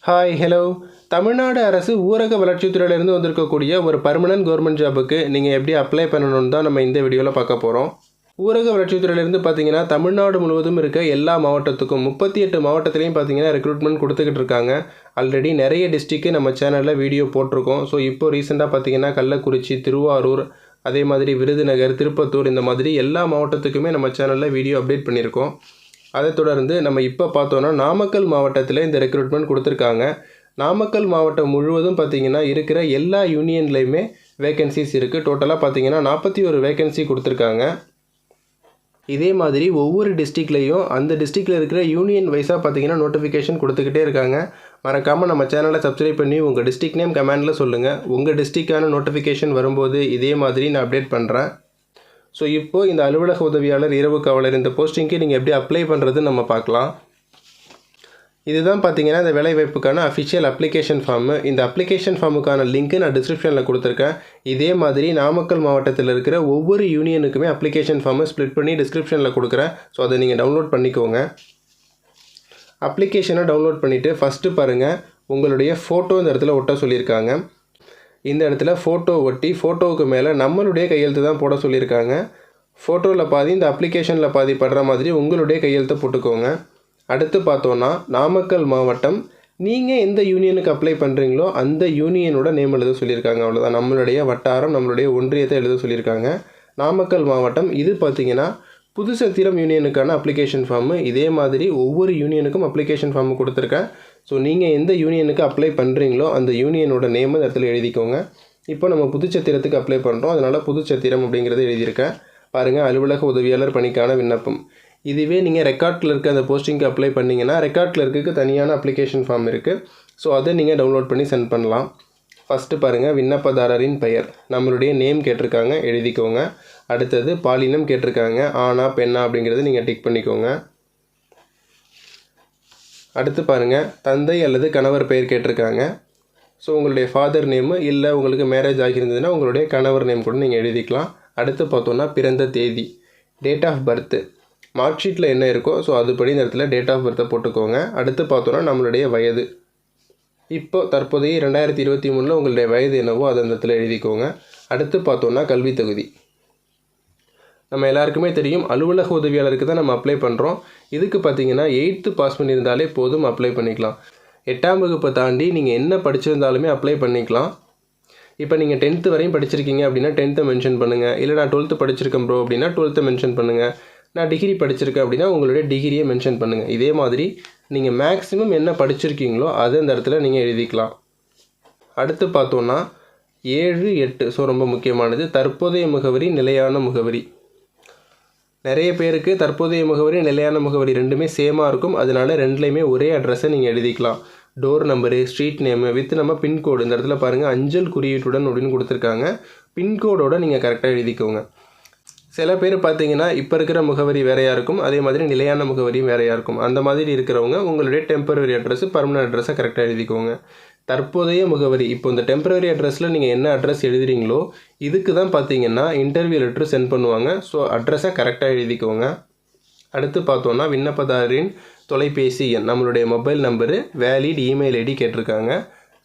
Hi hello Tamil Nadu அரசு ஊரக வளர்ச்சித்துறையிலேருந்து வந்திருக்கக்கூடிய ஒரு பர்மனன்ட் கவர்மெண்ட் ஜாபுக்கு நீங்கள் எப்படி அப்ளை பண்ணணும்னு தான் நம்ம இந்த வீடியோவில் பார்க்க போகிறோம். ஊரக வளர்ச்சித்துறையிலேருந்து பார்த்தீங்கன்னா தமிழ்நாடு முழுவதும் இருக்க எல்லா மாவட்டத்துக்கும் 38 மாவட்டத்திலையும் பார்த்தீங்கன்னா ரெக்ரூட்மெண்ட் கொடுத்துக்கிட்டு இருக்காங்க. ஆல்ரெடி நிறைய டிஸ்ட்ரிக்ட்டு நம்ம சேனலில் வீடியோ போட்டிருக்கோம். ஸோ இப்போ ரீசெண்டாக பார்த்தீங்கன்னா கள்ளக்குறிச்சி, திருவாரூர், அதே மாதிரி விருதுநகர், திருப்பத்தூர் இந்த மாதிரி எல்லா மாவட்டத்துக்குமே நம்ம சேனலில் வீடியோ அப்டேட் பண்ணியிருக்கோம். அதை தொடர்ந்து நம்ம இப்போ பார்த்தோன்னா நாமக்கல் மாவட்டத்தில் இந்த ரெக்ரூட்மெண்ட் கொடுத்துருக்காங்க. நாமக்கல் மாவட்டம் முழுவதும் பார்த்திங்கன்னா இருக்கிற எல்லா யூனியன்லேயுமே வேகன்சிஸ் இருக்குது. டோட்டலாக பார்த்திங்கன்னா 41 வேகன்சி கொடுத்துருக்காங்க. இதே மாதிரி ஒவ்வொரு டிஸ்ட்ரிக்ட்லேயும் அந்த டிஸ்ட்ரிக்டில் இருக்கிற யூனியன் வைஸாக பார்த்திங்கன்னா நோட்டிஃபிகேஷன் கொடுத்துக்கிட்டே இருக்காங்க. மறக்காமல் நம்ம சேனலை சப்ஸ்கிரைப் பண்ணி உங்கள் டிஸ்ட்ரிக்ட் நேம் கமெண்டில் சொல்லுங்கள். உங்கள் டிஸ்ட்ரிக்டான நோட்டிஃபிகேஷன் வரும்போது இதே மாதிரி நான் அப்டேட் பண்ணுறேன். ஸோ இப்போது இந்த அலுவலக உதவியாளர், இரவு காவலர் இந்த போஸ்டிங்க்கு நீங்கள் எப்படி அப்ளை பண்ணுறதுன்னு நம்ம பார்க்கலாம். இதுதான் பார்த்தீங்கன்னா இந்த வேலைவாய்ப்புக்கான அஃபிஷியல் அப்ளிகேஷன் ஃபார்மு. இந்த அப்ளிகேஷன் ஃபார்முக்கான லிங்க்கு நான் டிஸ்கிரிப்ஷனில் கொடுத்துருக்கேன். இதே மாதிரி நாமக்கல் மாவட்டத்தில் இருக்கிற ஒவ்வொரு யூனியனுக்குமே அப்ளிகேஷன் ஃபார்மை ஸ்ப்ளிட் பண்ணி டிஸ்கிரிப்ஷனில் கொடுக்குறேன். ஸோ அதை நீங்கள் டவுன்லோட் பண்ணிக்கோங்க. அப்ளிகேஷனை டவுன்லோட் பண்ணிவிட்டு ஃபஸ்ட்டு பாருங்கள், உங்களுடைய ஃபோட்டோ இந்த இடத்துல ஒட்ட சொல்லியிருக்காங்க. இந்த இடத்துல ஃபோட்டோ ஒட்டி ஃபோட்டோவுக்கு மேலே நம்மளுடைய கையெழுத்து தான் போட சொல்லியிருக்காங்க. ஃபோட்டோவில் பாதி, இந்த அப்ளிகேஷனில் பாதி படுற மாதிரி உங்களுடைய கையெழுத்தை போட்டுக்கோங்க. அடுத்து பார்த்தோன்னா நாமக்கல் மாவட்டம், நீங்கள் எந்த யூனியனுக்கு அப்ளை பண்ணுறீங்களோ அந்த யூனியனோட நேம் எழுத சொல்லியிருக்காங்க. அவ்வளோதான். நம்மளுடைய வட்டாரம், நம்மளுடைய ஒன்றியத்தை எழுத சொல்லியிருக்காங்க. நாமக்கல் மாவட்டம். இது பார்த்திங்கன்னா புதுச்சத்திரம் யூனியனுக்கான அப்ளிகேஷன் ஃபார்மு. இதே மாதிரி ஒவ்வொரு யூனியனுக்கும் அப்ளிகேஷன் ஃபார்மு கொடுத்துருக்கேன். ஸோ நீங்கள் எந்த யூனியனுக்கு அப்ளை பண்ணுறீங்களோ அந்த யூனியனோட நேம் இந்த இடத்துல எழுதிக்கோங்க. இப்போ நம்ம புதுச்சத்திரத்துக்கு அப்ளை பண்ணுறோம், அதனால் புதுச்சத்திரம் அப்படிங்கிறது எழுதியிருக்கேன். பாருங்கள், அலுவலக உதவியாளர் பணிக்கான விண்ணப்பம். இதுவே நீங்கள் ரெக்கார்ட் இருக்க அந்த போஸ்டிங்க்கு அப்ளை பண்ணிங்கன்னா ரெக்கார்ட் கிளர்க்குக்கு தனியான அப்ளிகேஷன் ஃபார்ம் இருக்குது. ஸோ அதை நீங்கள் டவுன்லோட் பண்ணி சென்ட் பண்ணலாம். ஃபஸ்ட்டு பாருங்கள், விண்ணப்பதாரரின் பெயர், நம்மளுடைய நேம் கேட்டிருக்காங்க, எழுதிக்கோங்க. அடுத்தது பாலினம் கேட்டிருக்காங்க, ஆணா பெண்ணா அப்படிங்கிறது நீங்கள் டிக் பண்ணிக்கோங்க. அடுத்து பாருங்கள், தந்தை அல்லது கணவர் பெயர் கேட்டிருக்காங்க. ஸோ உங்களுடைய ஃபாதர் நேமு, இல்லை உங்களுக்கு மேரேஜ் ஆகியிருந்ததுன்னா உங்களுடைய கணவர் நேம் கூட நீங்கள் எழுதிக்கலாம். அடுத்து பார்த்தோன்னா பிறந்த தேதி, டேட் ஆஃப் பர்த்து, மார்க் ஷீட்டில் என்ன இருக்கோ ஸோ அதுபடி இந்த இடத்துல டேட் ஆஃப் பர்த்தை போட்டுக்கோங்க. அடுத்து பார்த்தோன்னா நம்மளுடைய வயது, இப்போ தற்போதைய 2023 உங்களுடைய வயது என்னவோ அதை அந்த இடத்துல எழுதிக்கோங்க. அடுத்து பார்த்தோன்னா கல்வி தகுதி. நம்ம எல்லாருக்குமே தெரியும், அலுவலக உதவியாளருக்கு தான் நம்ம அப்ளை பண்ணுறோம். இதுக்கு பார்த்தீங்கன்னா 8th பாஸ் பண்ணியிருந்தாலே போதும், அப்ளை பண்ணிக்கலாம். 8ஆம் வகுப்பை தாண்டி நீங்கள் என்ன படிச்சிருந்தாலுமே அப்ளை பண்ணிக்கலாம். இப்போ நீங்கள் 10th வரையும் படிச்சிருக்கீங்க அப்படின்னா 10th மென்ஷன் பண்ணுங்கள். இல்லை நான் 12th படிச்சிருக்கேன் ப்ரோ அப்படின்னா 12th மென்ஷன் பண்ணுங்கள். நான் டிகிரி படிச்சிருக்கேன் அப்படின்னா உங்களுடைய டிகிரியை மென்ஷன் பண்ணுங்கள். இதே மாதிரி நீங்கள் மேக்ஸிமம் என்ன படிச்சிருக்கீங்களோ அதை இந்த இடத்துல நீங்கள் எழுதிக்கலாம். அடுத்து பார்த்தோன்னா 7, 8 ஸோ ரொம்ப முக்கியமானது, தற்போதைய முகவரி, நிலையான முகவரி. நிறைய பேருக்கு தற்போதைய முகவரி, நிலையான முகவரி ரெண்டுமே சேமாக இருக்கும். அதனால ரெண்டுலேயுமே ஒரே அட்ரஸை நீங்கள் எழுதிக்கலாம். Door number, street name with நம்ம பின்கோடு இந்த இடத்துல பாருங்கள், அஞ்சல் குறியீட்டுடன் அப்படின்னு கொடுத்துருக்காங்க. பின்கோடோட நீங்கள் கரெக்டாக எழுதிக்கோங்க. சில பேர் பார்த்தீங்கன்னா இப்போ இருக்கிற முகவரி வேறையாக இருக்கும், அதே மாதிரி நிலையான முகவரியும் வேறையாக இருக்கும். அந்த மாதிரி இருக்கிறவங்க உங்களுடைய டெம்பரரி அட்ரஸ், பர்மனன்ட் அட்ரஸை கரெக்டாக எழுதிக்கோங்க. தற்போதைய முகவரி, இப்போ இந்த டெம்பரரி அட்ரஸில் நீங்கள் என்ன அட்ரஸ் எழுதுறீங்களோ இதுக்கு தான் பார்த்தீங்கன்னா இன்டர்வியூ லெட்டர் சென்ட் பண்ணுவாங்க. ஸோ அட்ரஸை கரெக்டாக எழுதிக்கோங்க. அடுத்து பார்த்தோன்னா விண்ணப்பதாரரின் தொலைபேசி எண், நம்மளுடைய mobile number, valid email ID கேட்டிருக்காங்க.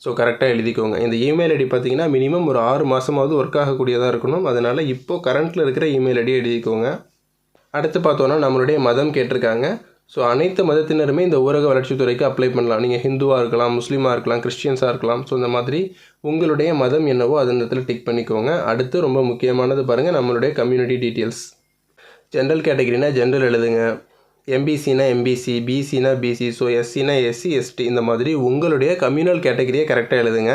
ஸோ கரெக்டாக எழுதிக்கோங்க. இந்த இமெயில் ஐடி பார்த்தீங்கன்னா மினிமம் ஒரு 6 மாதமாவது ஒர்க் ஆகக்கூடியதாக இருக்கணும். அதனால் இப்போது கரண்ட்டில் இருக்கிற இமெயில் ஐடி எழுதிக்கோங்க. அடுத்து பார்த்தோன்னா நம்மளுடைய மதம் கேட்டிருக்காங்க. ஸோ அனைத்து மதத்தினருமே இந்த ஊரக வளர்ச்சித்துறைக்கு அப்ளை பண்ணலாம். நீங்கள் ஹிந்துவாக இருக்கலாம், முஸ்லீமாக இருக்கலாம், கிறிஸ்டியன்ஸாக இருக்கலாம். ஸோ இந்த மாதிரி உங்களுடைய மதம் என்னவோ அது இந்த இடத்துல டிக் பண்ணிக்கோங்க. அடுத்து ரொம்ப முக்கியமானது பாருங்கள், நம்மளுடைய கம்யூனிட்டி டீட்டெயில்ஸ். ஜென்ரல் கேட்டகரினா ஜென்ரல் எழுதுங்க, எம்பிசினா எம்பிசி, பிசினா பிசி, ஸோ எஸ்சினா எஸ்சி, எஸ்டி இந்த மாதிரி உங்களுடைய கம்யூனல் கேட்டகரியை கரெக்டாக எழுதுங்க.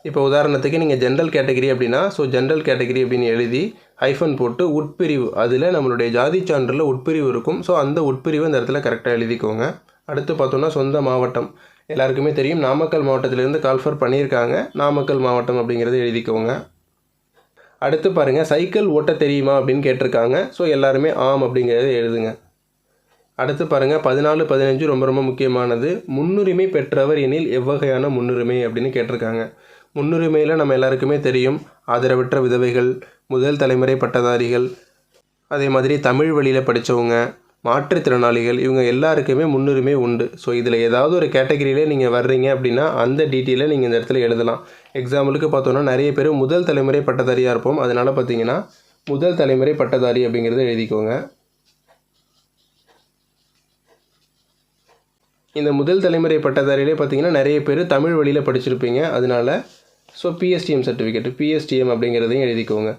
இப்போ உதாரணத்துக்கு நீங்கள் ஜென்ரல் கேட்டகரி அப்படின்னா ஸோ ஜென்ரல் கேட்டகரி அப்படின்னு எழுதி ஹைஃபன் போட்டு உட்பிரிவு, அதில் நம்மளுடைய ஜாதி சான்றில் உட்பிரிவு இருக்கும். ஸோ அந்த உட்பிரிவு இந்த இடத்துல கரெக்டாக எழுதிக்கோங்க. அடுத்து பார்த்தோன்னா சொந்த மாவட்டம், எல்லாருக்குமே தெரியும் நாமக்கல் மாவட்டத்திலேருந்து கால்ஃபர் பண்ணியிருக்காங்க. நாமக்கல் மாவட்டம் அப்படிங்கிறது எழுதிக்கோங்க. அடுத்து பாருங்கள், சைக்கிள் ஓட்ட தெரியுமா அப்படின்னு கேட்டிருக்காங்க. ஸோ எல்லாருமே ஆம் அப்படிங்கிறத எழுதுங்க. அடுத்து பாருங்கள் 14, 15 ரொம்ப ரொம்ப முக்கியமானது, முன்னுரிமை பெற்றவர் எனில் எவ்வகையான முன்னுரிமை அப்படின்னு கேட்டிருக்காங்க. முன்னுரிமையில் நம்ம எல்லாருக்குமே தெரியும், ஆதரவற்ற விதவைகள், முதல் தலைமுறை பட்டதாரிகள், அதே மாதிரி தமிழ் வழியில் படித்தவங்க, மாற்றுத்திறனாளிகள் இவங்க எல்லாருக்குமே முன்னுரிமை உண்டு. ஸோ இதில் ஏதாவது ஒரு கேட்டகரியிலே நீங்கள் வர்றீங்க அப்படின்னா அந்த டீட்டெயிலை நீங்கள் இந்த இடத்துல எழுதலாம். எக்ஸாம்பிளுக்கு பார்த்தோன்னா நிறைய பேர் முதல் தலைமுறை பட்டதாரியாக இருப்போம். அதனால் பார்த்தீங்கன்னா முதல் தலைமுறை பட்டதாரி அப்படிங்கிறத எழுதிக்கோங்க. இந்த முதல் தலைமுறை பட்டதாரியிலே பார்த்தீங்கன்னா நிறைய பேர் தமிழ் வழியில் படிச்சிருப்பீங்க. அதனால் ஸோ பிஎஸ்டிஎம் சர்டிஃபிகேட் பிஎஸ்டிஎம் அப்படிங்கிறதையும் எழுதிக்கோங்க.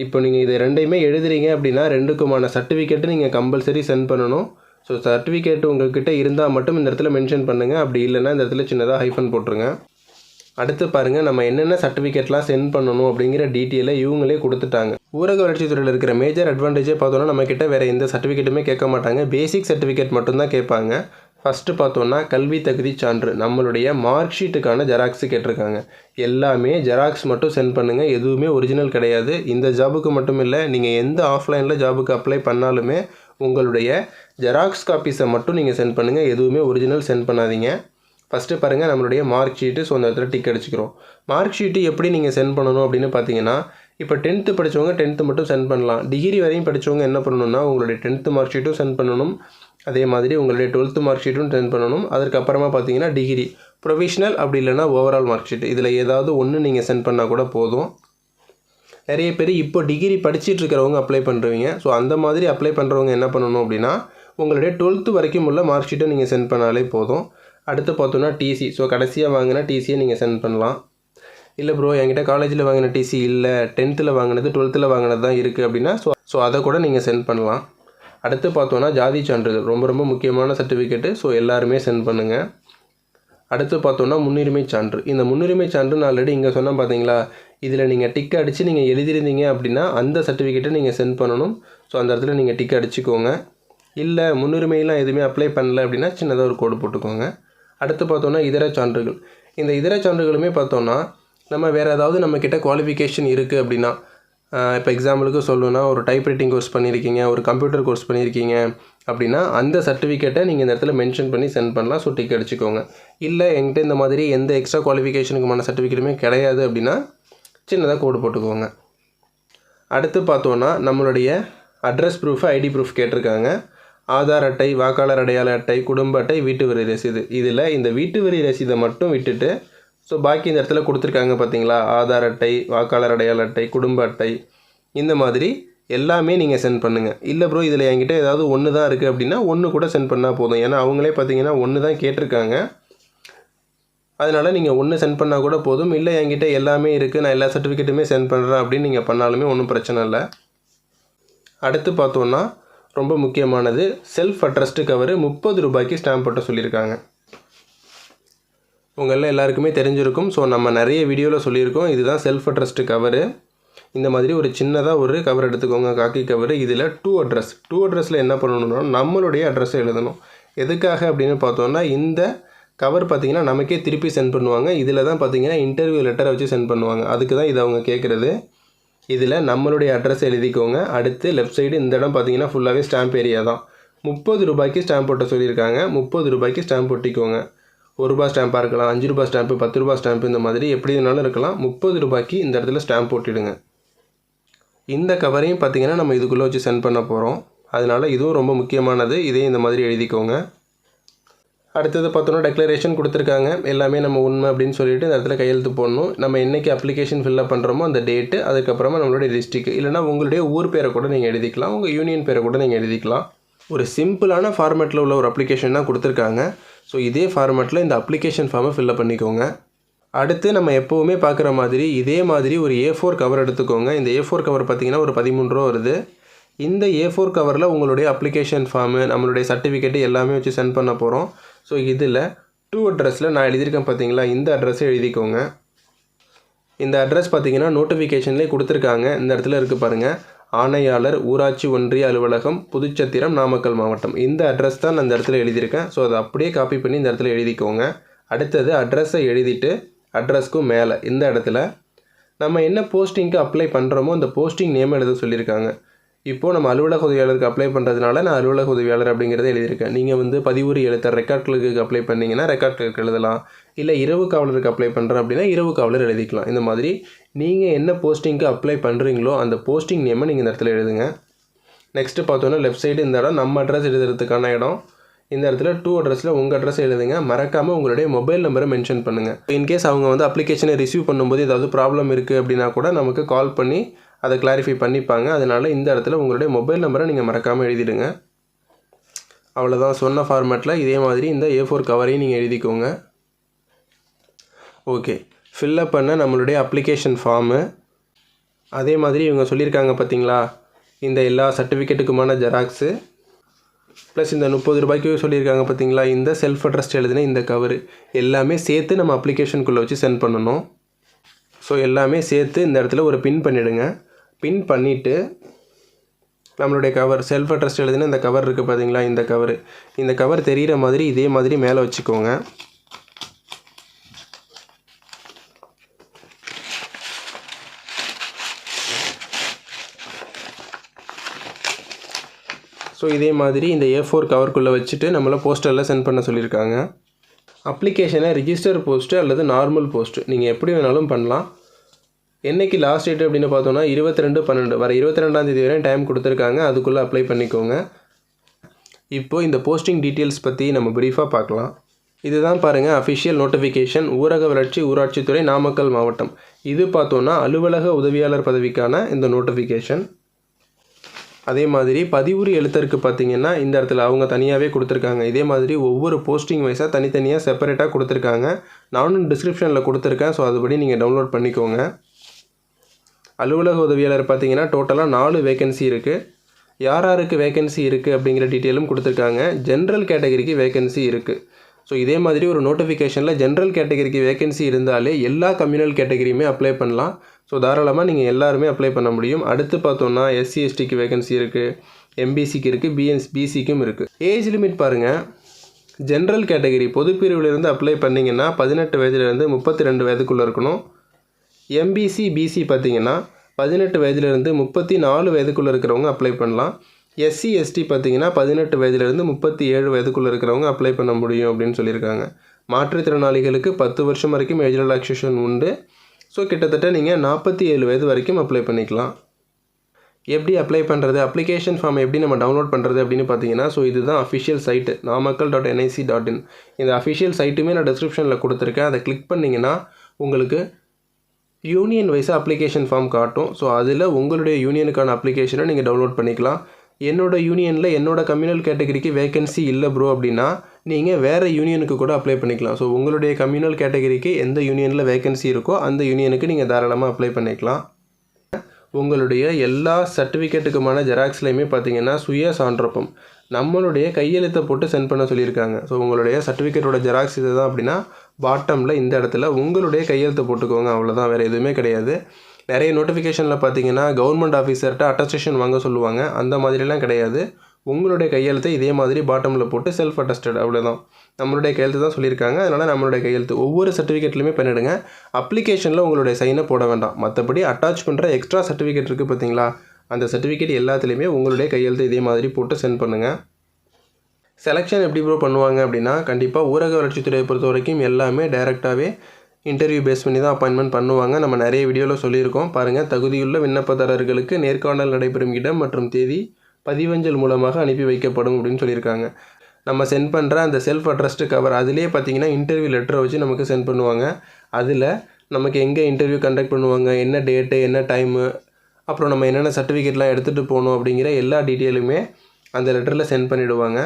இப்போ நீங்கள் இது ரெண்டையுமே எழுதுறீங்க அப்படின்னா ரெண்டுக்குமான சர்டிஃபிகேட்டு நீங்கள் கம்பல்சரி சென்ட் பண்ணணும். ஸோ சர்டிஃபிகேட் உங்கள்கிட்ட இருந்தால் மட்டும் இந்த இடத்துல மென்ஷன் பண்ணுங்கள். அப்படி இல்லைன்னா இந்த இடத்துல சின்னதாக ஹைஃபன் போட்டுருங்க. அடுத்து பாருங்கள், நம்ம என்னென்ன சர்டிஃபிகேட்லாம் சென்ட் பண்ணணும் அப்படிங்கிற டீட்டெயிலை இவங்களே கொடுத்துட்டாங்க. ஊரக வளர்ச்சித்துறையில் இருக்கிற மேஜர் அட்வான்டேஜே பார்த்தோன்னா நம்மக்கிட்ட வேறு எந்த சர்டிஃபிகேட்டுமே கேட்க மாட்டாங்க. பேசிக் சர்டிஃபிகேட் மட்டும்தான் கேட்பாங்க. ஃபஸ்ட்டு பார்த்தோன்னா கல்வி தகுதி சான்று, நம்மளுடைய மார்க் ஷீட்டுக்கான ஜெராக்ஸு கேட்டிருக்காங்க. எல்லாமே ஜெராக்ஸ் மட்டும் சென்ட் பண்ணுங்கள், எதுவுமே ஒரிஜினல் கிடையாது. இந்த ஜாபுக்கு மட்டும் இல்லை, நீங்கள் எந்த ஆஃப்லைனில் ஜாபுக்கு அப்ளை பண்ணாலுமே உங்களுடைய ஜெராக்ஸ் காப்பீஸை மட்டும் நீங்கள் சென்ட் பண்ணுங்கள், எதுவுமே ஒரிஜினல் சென்ட் பண்ணாதீங்க. ஃபஸ்ட்டு பாருங்கள் நம்மளுடைய மார்க் ஷீட்டு. ஸோ அந்த இடத்துல டிக் அடிச்சுக்கிறோம். மார்க் ஷீட்டு எப்படி நீங்கள் சென்ட் பண்ணணும் அப்படின்னு பார்த்தீங்கன்னா, இப்போ 10th படித்தவங்க 10th மட்டும் சென்ட் பண்ணலாம். டிகிரி வரையும் படித்தவங்க என்ன பண்ணணும்னா உங்களுடைய 10th மார்க் ஷீட்டும் சென்ட் பண்ணணும். அதே மாதிரி உங்களுடைய 12th மார்க் ஷீட்டும் சென்ட் பண்ணணும். அதற்கப்புறமா பார்த்தீங்கன்னா டிகிரி, ப்ரொவிஷ்னல் அப்படி இல்லைனா ஓவரால் மார்க் ஷீட், இதில் ஏதாவது ஒன்று நீங்கள் சென்ட் பண்ணால் கூட போதும். நிறைய பேர் இப்போ டிகிரி படிச்சுட்டு இருக்கிறவங்க அப்ளை பண்ணுறவங்க. ஸோ அந்த மாதிரி அப்ளை பண்ணுறவங்க என்ன பண்ணணும் அப்படின்னா உங்களுடைய 12th வரைக்கும் உள்ள மார்க் ஷீட்டை நீங்கள் சென்ட் பண்ணாலே போதும். அடுத்து பார்த்தோன்னா டிசி. ஸோ கடைசியாக வாங்கின டிசியை நீங்கள் சென்ட் பண்ணலாம். இல்லை ப்ரோ என்கிட்ட காலேஜில் வாங்கின டிசி இல்லை, 10th வாங்கினது 12th வாங்கினது தான் இருக்குது அப்படின்னா ஸோ அதை கூட நீங்கள் சென்ட் பண்ணலாம். அடுத்து பார்த்தோன்னா ஜாதி சான்றிதழ், ரொம்ப ரொம்ப முக்கியமான சர்டிஃபிகேட்டு. ஸோ எல்லாருமே சென்ட் பண்ணுங்கள். அடுத்து பார்த்தோன்னா முன்னுரிமை சான்று. இந்த முன்னுரிமை சான்று நான் ஆல்ரெடி இங்கே சொன்னேன் பார்த்தீங்களா, இதில் நீங்கள் டிக் அடித்து நீங்கள் எழுதியிருந்தீங்க அப்படின்னா அந்த சர்டிஃபிகேட்டை நீங்கள் சென்ட் பண்ணணும். ஸோ அந்த இடத்துல நீங்கள் டிக் அடிச்சுக்கோங்க. இல்லை முன்னுரிமையெல்லாம் எதுவுமே அப்ளை பண்ணல அப்படின்னா சின்னதாக ஒரு கோடு போட்டுக்கோங்க. அடுத்து பார்த்தோன்னா இதர சான்றுகள். இந்த இதர சான்றுகளுமே பார்த்தோன்னா நம்ம வேறு ஏதாவது நம்மக்கிட்ட குவாலிஃபிகேஷன் இருக்குது அப்படின்னா, இப்போ எக்ஸாம்பிளுக்கு சொல்லணுன்னா ஒரு டைப்ரைட்டிங் கோர்ஸ் பண்ணியிருக்கீங்க, ஒரு கம்ப்யூட்டர் கோர்ஸ் பண்ணியிருக்கீங்க அப்படின்னா அந்த சர்டிஃபிகேட்டை நீங்கள் இந்த இடத்துல மென்ஷன் பண்ணி சென்ட் பண்ணலாம். ஸோ டிக் அடிச்சுக்கோங்க. இல்லை என்கிட்ட இந்த மாதிரி எந்த எக்ஸ்ட்ரா குவாலிஃபிகேஷனுக்குமான சர்டிஃபிகேட்டுமே கிடையாது அப்படின்னா சின்னதாக கோடு போட்டுக்கோங்க. அடுத்து பார்த்தோன்னா நம்மளுடைய அட்ரஸ் ப்ரூஃப், ஐடி ப்ரூஃப் கேட்டிருக்காங்க. ஆதார் அட்டை, வாக்காளர் அடையாள அட்டை, குடும்ப அட்டை, வீட்டு வரி ரசீது. இதில் இந்த வீட்டு வரி ரசீதை மட்டும் விட்டுட்டு ஸோ பாக்கி இந்த இடத்துல கொடுத்துருக்காங்க பார்த்தீங்களா, ஆதார் அட்டை, வாக்காளர் அடையாள அட்டை, குடும்ப அட்டை, இந்த மாதிரி எல்லாமே நீங்கள் சென்ட் பண்ணுங்கள். இல்லை ப்ரோ இதில் என்கிட்ட ஏதாவது ஒன்று தான் இருக்குது அப்படின்னா ஒன்று கூட சென்ட் பண்ணால் போதும். ஏன்னா அவங்களே பார்த்தீங்கன்னா ஒன்று தான் கேட்டிருக்காங்க. அதனால் நீங்கள் ஒன்று சென்ட் பண்ணால் கூட போதும். இல்லை என்கிட்ட எல்லாமே இருக்குது, நான் எல்லா சர்டிஃபிகேட்டுமே சென்ட் பண்ணுறேன் அப்படின்னு நீங்கள் பண்ணாலுமே ஒன்றும் பிரச்சனை இல்லை. அடுத்து பார்த்தோன்னா ரொம்ப முக்கியமானது செல்ஃப் அட்ரஸ்டு கவரு 30 ரூபாய்க்கு ஸ்டாம்ப் போட்ட சொல்லியிருக்காங்க. உங்களில் எல்லாருக்குமே தெரிஞ்சிருக்கும். ஸோ நம்ம நிறைய வீடியோவில் சொல்லியிருக்கோம். இதுதான் செல்ஃப் அட்ரஸ்டு கவரு. இந்த மாதிரி ஒரு சின்னதாக ஒரு கவர் எடுத்துக்கோங்க, காக்கி கவரு. இதில் டூ அட்ரஸில் என்ன பண்ணணும்னா நம்மளுடைய அட்ரஸை எழுதணும். எதுக்காக அப்படின்னு பார்த்தோன்னா இந்த கவர் பார்த்திங்கன்னா நமக்கே திருப்பி சென்ட் பண்ணுவாங்க. இதில் தான் பார்த்திங்கன்னா இன்டர்வியூ லெட்டரை வச்சு சென்ட் பண்ணுவாங்க. அதுக்கு தான் இதை அவங்க கேட்குறது. இதில் நம்மளுடைய அட்ரஸ் எழுதிக்கோங்க. அடுத்து லெஃப்ட் சைடு இந்த இடம் பார்த்தீங்கன்னா ஃபுல்லாகவே ஸ்டாம்ப் ஏரியா தான். 30 ரூபாய்க்கு ஸ்டாம்ப் போட்ட சொல்லியிருக்காங்க. 30 ரூபாய்க்கு ஸ்டாம்ப் ஒட்டிக்கோங்க. ₹1 ஸ்டாம்பாக இருக்கலாம், ₹5 ஸ்டாம்ப்பு, ₹10 ஸ்டாம்ப்பு, இந்த மாதிரி எப்படி வேணாலும் இருக்கலாம். 30 ரூபாய்க்கு இந்த இடத்துல ஸ்டாம்ப் போட்டிடுங்க. இந்த கவரையும் பார்த்தீங்கன்னா நம்ம இதுக்குள்ளே வச்சு சென்ட் பண்ண போகிறோம். அதனால் இதுவும் ரொம்ப முக்கியமானது. இதையும் இந்த மாதிரி எழுதிக்கோங்க. அடுத்தது பார்த்தோன்னா டெக்ளரேஷன் கொடுத்துருக்காங்க. எல்லாமே நம்ம உண்மை அப்படின்னு சொல்லிட்டு இந்த இடத்துல கையெழுத்து போடணும். நம்ம என்றைக்கு அப்ளிகேஷன் ஃபில்அப் பண்ணுறோமோ அந்த டேட்டு, அதுக்கப்புறமா நம்மளுடைய டிஸ்ட்ரிக்ட், இல்லைனா உங்களுடைய ஊர் பேரை கூட நீங்கள் எழுதிக்கலாம், உங்கள் யூனியன் பேரை கூட நீங்கள் எழுதிக்கலாம். ஒரு சிம்பிளான ஃபார்மேட்டில் உள்ள ஒரு அப்ளிகேஷன் தான் கொடுத்துருக்காங்க. ஸோ இதே ஃபார்மேட்டில் இந்த அப்ளிகேஷன் ஃபார்மை ஃபில்அப் பண்ணிக்கோங்க. அடுத்து நம்ம எப்போவுமே பார்க்குற மாதிரி இதே மாதிரி ஒரு A4 கவர் எடுத்துக்கோங்க. இந்த A4 கவர் பார்த்திங்கன்னா ஒரு 13 ரூபா வருது. இந்த A4 கவரில் உங்களுடைய அப்ளிகேஷன் ஃபார்மு, நம்மளுடைய சர்டிஃபிகேட்டு எல்லாமே வச்சு சென்ட் பண்ண போகிறோம். ஸோ இதில் டூ அட்ரஸில் நான் எழுதியிருக்கேன் பார்த்தீங்களா, இந்த அட்ரஸை எழுதிக்கோங்க. இந்த அட்ரஸ் பார்த்தீங்கன்னா நோட்டிஃபிகேஷன்லேயே கொடுத்துருக்காங்க. இந்த இடத்துல இருக்குது பாருங்கள், ஆணையாளர் ஊராட்சி ஒன்றிய அலுவலகம், புதுச்சத்திரம், நாமக்கல் மாவட்டம். இந்த அட்ரஸ் தான் நான் இந்த இடத்துல எழுதியிருக்கேன். ஸோ அதை அப்படியே காப்பி பண்ணி இந்த இடத்துல எழுதிக்கோங்க. அடுத்தது அட்ரஸை எழுதிட்டு அட்ரஸ்க்கும் மேலே இந்த இடத்துல நம்ம என்ன போஸ்டிங்க்கு அப்ளை பண்ணுறோமோ அந்த போஸ்டிங் நேம் எழுத சொல்லியிருக்காங்க. இப்போது நம்ம அலுவலக உதவியாளருக்கு அப்ளை பண்ணுறதுனால நான் அலுவலக உதவியாளர் அப்படிங்கிறத எழுதியிருக்கேன். நீங்கள் வந்து பதிவுறு எழுத்தர் ரெக்கார்ட் கிளர்க்கு அப்ளை பண்ணிங்கன்னா ரெக்கார்ட் கிளர்க் எழுதலாம். இல்லை இரவு காவலருக்கு அப்ளை பண்ணுறேன் அப்படின்னா இரவு காவலர் எழுதிக்கலாம். இந்த மாதிரி நீங்கள் என்ன போஸ்டிங்க்கு அப்ளை பண்ணுறீங்களோ அந்த போஸ்டிங் நேமை நீங்கள் இந்த இடத்துல எழுதுங்க. நெக்ஸ்ட்டு பார்த்தோன்னா லெஃப்ட் சைடு இந்த இடம் நம்ம அட்ரஸ் எழுதுறதுக்கான இடம். இந்த இடத்துல டூ அட்ரஸில் உங்கள் அட்ரஸ் எழுதுங்க. மறக்காமல் உங்களுடைய மொபைல் நம்பரை மென்ஷன் பண்ணுங்கள். இன்கேஸ் அவங்க வந்து அப்ளிகேஷனை ரிசீவ் பண்ணும்போது ஏதாவது ப்ராப்ளம் இருக்குது அப்படின்னா கூட நமக்கு கால் பண்ணி அதை கிளாரிஃபை பண்ணிப்பாங்க. அதனால் இந்த இடத்துல உங்களுடைய மொபைல் நம்பரை நீங்கள் மறக்காமல் எழுதிடுங்க. அவ்வளோதான். சொன்ன ஃபார்மேட்டில் இதே மாதிரி இந்த A4 கவரையும் நீங்கள் எழுதிக்கோங்க. ஓகே, ஃபில்லப் பண்ண நம்மளுடைய அப்ளிகேஷன் ஃபார்மு அதே மாதிரி இவங்க சொல்லியிருக்காங்க பார்த்தீங்களா, இந்த எல்லா சர்டிஃபிகேட்டுக்குமான ஜெராக்ஸு ப்ளஸ் இந்த 30 ரூபாய்க்கு சொல்லியிருக்காங்க பார்த்தீங்களா, இந்த செல்ஃப் அட்ரஸ்ட் எழுதின இந்த கவரு எல்லாமே சேர்த்து நம்ம அப்ளிகேஷனுக்குள்ளே வச்சு சென்ட் பண்ணணும். ஸோ எல்லாமே சேர்த்து இந்த இடத்துல ஒரு பின் பண்ணிவிடுங்க. பின் பண்ணிவிட்டு நம்மளுடைய கவர் செல்ஃப் அட்ரஸ்ட் எழுதின இந்த கவர் இருக்குது பார்த்தீங்களா, இந்த கவர் தெரிகிற மாதிரி இதே மாதிரி மேலே வச்சுக்கோங்க. ஸோ இதே மாதிரி இந்த A4 கவருக்குள்ளே வச்சுட்டு நம்மளை போஸ்டரில் சென்ட் பண்ண சொல்லியிருக்காங்க. அப்ளிகேஷனை ரிஜிஸ்டர் போஸ்ட்டு அல்லது நார்மல் போஸ்ட்டு நீங்கள் எப்படி வேணாலும் பண்ணலாம். என்றைக்கு லாஸ்ட் டேட் அப்படின்னு பார்த்தோன்னா 22/12 வர 22ஆம் தேதி வரையும் டைம் கொடுத்துருக்காங்க. அதுக்குள்ளே அப்ளை பண்ணிக்கோங்க. இப்போது இந்த போஸ்டிங் டீட்டெயில்ஸ் பற்றி நம்ம ப்ரீஃபாக பார்க்கலாம். இதுதான் பாருங்கள் அஃபிஷியல் நோட்டிஃபிகேஷன், ஊரக வளர்ச்சி ஊராட்சித்துறை நாமக்கல் மாவட்டம். இது பார்த்தோன்னா அலுவலக உதவியாளர் பதவிக்கான இந்த நோட்டிஃபிகேஷன். அதே மாதிரி பதிவுறு எழுத்தருக்கு பார்த்திங்கன்னா இந்த இடத்துல அவங்க தனியாகவே கொடுத்துருக்காங்க. இதே மாதிரி ஒவ்வொரு போஸ்டிங் வைஸாக தனித்தனியாக செப்பரேட்டாக கொடுத்துருக்காங்க. நானும் டிஸ்கிரிப்ஷனில் கொடுத்துருக்கேன். ஸோ அதுபடி நீங்கள் டவுன்லோட் பண்ணிக்கோங்க. அலுவலக உதவியாளர் பார்த்திங்கன்னா டோட்டலாக 4 வேகன்சி இருக்குது. யாருக்கு வேகன்சி இருக்குது அப்படிங்கிற டீட்டெயிலும் கொடுத்துருக்காங்க. ஜென்ரல் கேட்டகரிக்கு வேகன்சி இருக்குது. ஸோ இதே மாதிரி ஒரு நோட்டிஃபிகேஷனில் ஜென்ரல் கேட்டகரிக்கு வேகன்சி இருந்தாலே எல்லா கம்யூனல் கேட்டகரியுமே அப்ளை பண்ணலாம். ஸோ தாராளமாக நீங்கள் எல்லாருமே அப்ளை பண்ண முடியும். அடுத்து பார்த்தோன்னா SC STக்கு வேகன்சி இருக்குது, MBCக்கு இருக்குது, BCக்கும் இருக்குது. ஏஜ் லிமிட் பாருங்கள், ஜென்ரல் கேட்டகரி பொதுப்பிரிவிலிருந்து அப்ளை பண்ணிங்கன்னா 18 வயதுலேருந்து 32 வயதுக்குள்ளே இருக்கணும். MBC BC பார்த்திங்கன்னா 18 வயதுலேருந்து 34 வயதுக்குள்ளே இருக்கிறவங்க அப்ளை பண்ணலாம். SC ST பார்த்திங்கன்னா 18 வயதுலேருந்து 37 வயதுக்குள்ளே இருக்கிறவங்க அப்ளை பண்ண முடியும் அப்படின்னு சொல்லியிருக்காங்க. மாற்றுத்திறனாளிகளுக்கு 10 வருஷம் வரைக்கும் ஏஜ் ரிலாக்ஸேஷன் உண்டு. ஸோ கிட்டத்தட்ட நீங்கள் 47 வயது வரைக்கும் அப்ளை பண்ணிக்கலாம். எப்படி அப்ளை பண்ணுறது, அப்ளிகேஷன் ஃபார்ம் எப்படி நம்ம டவுன்லோட் பண்ணுறது அப்படின்னு பார்த்தீங்கன்னா, ஸோ இதுதான் அஃபிஷியல் சைட்டு namakkal.nic.in. இந்த அஃபிஷியல் சைட்டுமே நான் டிஸ்கிரிப்ஷனில் கொடுத்துருக்கேன். அதை கிளிக் பண்ணிங்கன்னா உங்களுக்கு யூனியன் வைஸாக அப்ளிகேஷன் ஃபார்ம் காட்டும். ஸோ அதில் உங்களுடைய யூனியனுக்கான அப்ளிகேஷனை நீங்கள் டவுன்லோட் பண்ணிக்கலாம். என்னோடய யூனியனில் என்னோடய கம்யூனல் கேட்டகரிக்கு வேகன்சி இல்லை ப்ரோ அப்படின்னா நீங்கள் வேறு யூனியனுக்கு கூட அப்ளை பண்ணிக்கலாம். ஸோ உங்களுடைய கம்யூனல் கேட்டகரிக்கு எந்த யூனியனில் வேகன்சி இருக்கோ அந்த யூனியனுக்கு நீங்கள் தாராளமாக அப்ளை பண்ணிக்கலாம். உங்களுடைய எல்லா சர்டிஃபிகேட்டுக்குமான ஜெராக்ஸ்லையுமே பார்த்தீங்கன்னா சுய சான்றப்பம் நம்மளுடைய கையெழுத்தை போட்டு சென்ட் பண்ண சொல்லியிருக்காங்க. ஸோ உங்களுடைய சர்டிஃபிகேட்டோட ஜெராக்ஸ் இது தான் அப்படின்னா பாட்டமில் இந்த இடத்துல உங்களுடைய கையெழுத்தை போட்டுக்கோங்க. அவ்வளோதான், வேறு எதுவுமே கிடையாது. நிறைய நோட்டிஃபிகேஷனில் பார்த்தீங்கன்னா கவர்மெண்ட் ஆஃபீஸர்கிட்ட அட்டஸ்டேஷன் வாங்க சொல்லுவாங்க. அந்த மாதிரிலாம் கிடையாது. உங்களுடைய கையெழுத்தை இதே மாதிரி பாட்டமில் போட்டு செல்ஃப் அட்டஸ்டட், அவ்வளோதான். நம்மளுடைய கையெழுத்து தான் சொல்லியிருக்காங்க. அதனால் நம்மளுடைய கையெழுத்து ஒவ்வொரு சர்டிஃபிகேட்லையுமே பண்ணிவிடுங்க. அப்ளிகேஷனில் உங்களுடைய சைனை போட வேண்டாம். மற்றபடி அட்டாச் பண்ணுற எக்ஸ்ட்ரா சர்டிஃபிகேட் இருக்குது பார்த்தீங்களா, அந்த சர்டிஃபிகேட் எல்லாத்துலேயுமே உங்களுடைய கையெழுத்து இதே மாதிரி போட்டு சென்ட் பண்ணுங்கள். செலெக்ஷன் எப்படி ப்ரோ பண்ணுவாங்க அப்படின்னா, கண்டிப்பாக ஊரக வளர்ச்சித்துறையை பொறுத்த வரைக்கும் எல்லாமே டைரெக்டாகவே இன்டர்வியூ பேஸ் பண்ணி தான் அப்பாயின்மெண்ட் பண்ணுவாங்க. நம்ம நிறைய வீடியோவில் சொல்லியிருக்கோம் பாருங்கள். தகுதியுள்ள விண்ணப்பதாரர்களுக்கு நேர்காணல் நடைபெறும் இடம் மற்றும் தேதி பதிவஞ்சல் மூலமாக அனுப்பி வைக்கப்படும் அப்படின்னு சொல்லியிருக்காங்க. நம்ம சென்ட் பண்ணுற அந்த செல்ஃப் அட்ரஸ்டு கவர் அதிலே பார்த்தீங்கன்னா இன்டர்வியூ லெட்டரை வச்சு நமக்கு சென்ட் பண்ணுவாங்க. அதில் நமக்கு எங்கே இன்டர்வியூ கண்டக்ட் பண்ணுவாங்க, என்ன டேட்டு, என்ன டைமு, அப்புறம் நம்ம என்னென்ன சர்டிஃபிகேட்லாம் எடுத்துகிட்டு போகணும் அப்படிங்கிற எல்லா டீட்டெயிலுமே அந்த லெட்டரில் சென்ட் பண்ணிவிடுவாங்க.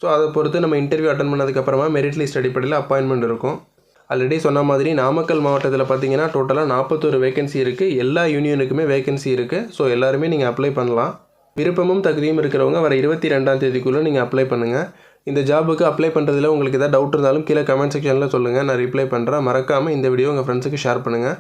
ஸோ அதை பொறுத்து நம்ம இன்டர்வியூ அட்டன் பண்ணதுக்கப்புறமா மெரிட் லிஸ்ட் அடிப்படையில் அப்பாயின்மெண்ட் இருக்கும். ஆல்ரெடி சொன்ன மாதிரி நாமக்கல் மாவட்டத்தில் பார்த்தீங்கன்னா டோட்டலாக 41 வேகன்சி இருக்குது. எல்லா யூனியனுக்குமே வேகன்சி இருக்குது. ஸோ எல்லாருமே நீங்கள் அப்ளை பண்ணலாம். விருப்பமும் தகுதியும் இருக்கிறவங்க வர 22ஆம் தேதிக்குள்ளே நீங்கள் அப்ளை பண்ணுங்கள். இந்த ஜாபுக்கு அப்ளை பண்ணுறதுல உங்களுக்கு எதாவது டவுட் இருந்தாலும் கீழே கமெண்ட் செக்ஷனில் சொல்லுங்கள், நான் ரிப்ளை பண்ணுறேன். மறக்காமல் இந்த வீடியோ உங்கள் ஃப்ரெண்ட்ஸுக்கு ஷேர் பண்ணுங்கள்.